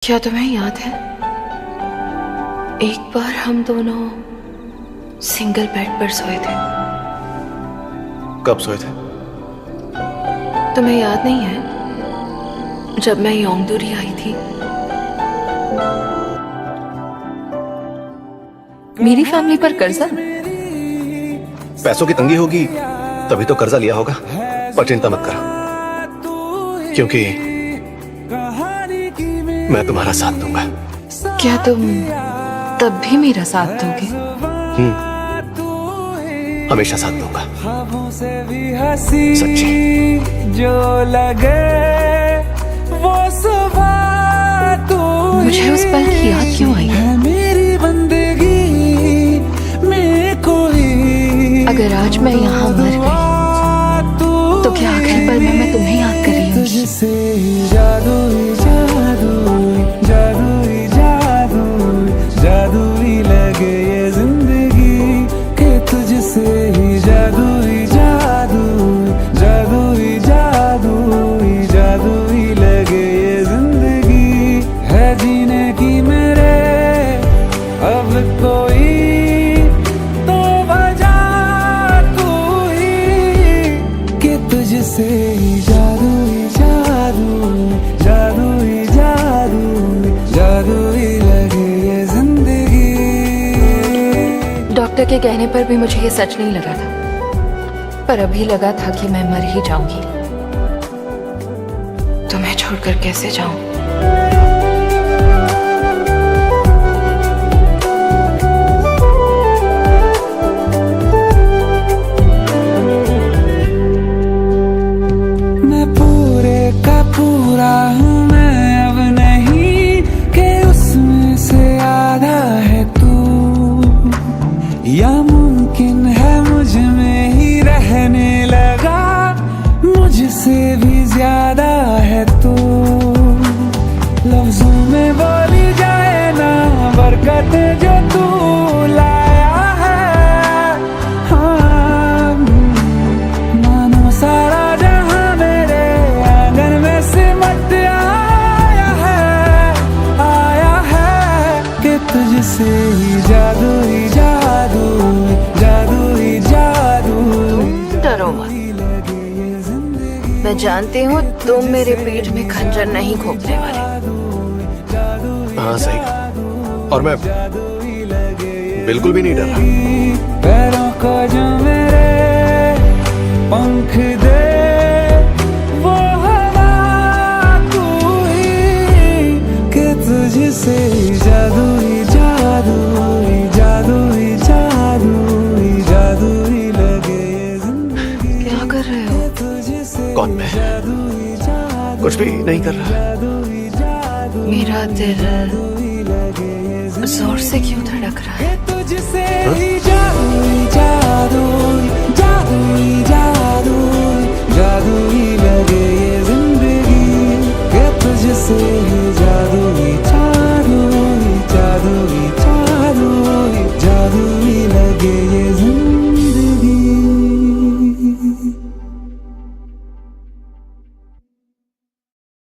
क्या तुम्हें याद है एक बार हम दोनों सिंगल बेड पर सोए थे? कब सोए थे? तुम्हें याद नहीं है जब मैं योंगदूरी आई थी? मेरी फैमिली पर कर्जा? पैसों की तंगी होगी तभी तो कर्जा लिया होगा, पर चिंता मत करो क्योंकि मैं तुम्हारा साथ दूंगा। क्या तुम तब भी मेरा साथ दोगे? हमेशा साथ दूंगा, सच्ची जो लगे वो सुबह तू मुझे उस पल की याद क्यों आई? है मेरी बंदगी में कोई। अगर आज मैं यहाँ मर गई तो क्या आखिरी पल में मैं तुम्हें याद कर रही हूँ? तुझसे जादू जादू जादू जादू जादू ही लगे ये जिंदगी के तुझसे ही जादू जादू जादू जादू जादू ही लगे ये जिंदगी है जीने की मेरे अब कोई तो वजह तू ही कि तुझसे ही जादू जादू जादू जादू जादू ही लगे ये जिंदगी। डॉक्टर के कहने पर भी मुझे ये सच नहीं लगा था, पर अभी लगा था कि मैं मर ही जाऊंगी। तुम्हें छोड़कर कैसे जाऊं? मैं पूरे का पूरा हूँ, मैं अब नहीं कि उसमें से आधा है तू, या मुमकिन है मुझ में ही रहने लगा मुझसे भी ज्यादा है तू। लफ्जों में बोली जाए ना बरकत जो तू लाया है, हाँ मानो सारा जहां मेरे आंगन में सिमट आया है कि तुझसे ही जादू ही जादू जादू ही जादू। डरो मत, मैं जानती हूँ तुम मेरे पेट में खंजर नहीं घोंपने वाले। हाँ सही, और मैं बिल्कुल भी नहीं डर रहा। पैरों को जो मेरे पंख दे वो हवा तू ही कि तुझसे जादू ही जादू जादू ही जादू जादू ही लगे ये जिंदगी। क्या कर रहे हो? तुझसे कौन मैं? कुछ भी नहीं कर रहा। मेरा दिल जोर से क्यों धड़क रहा है? तुझसे ही जादू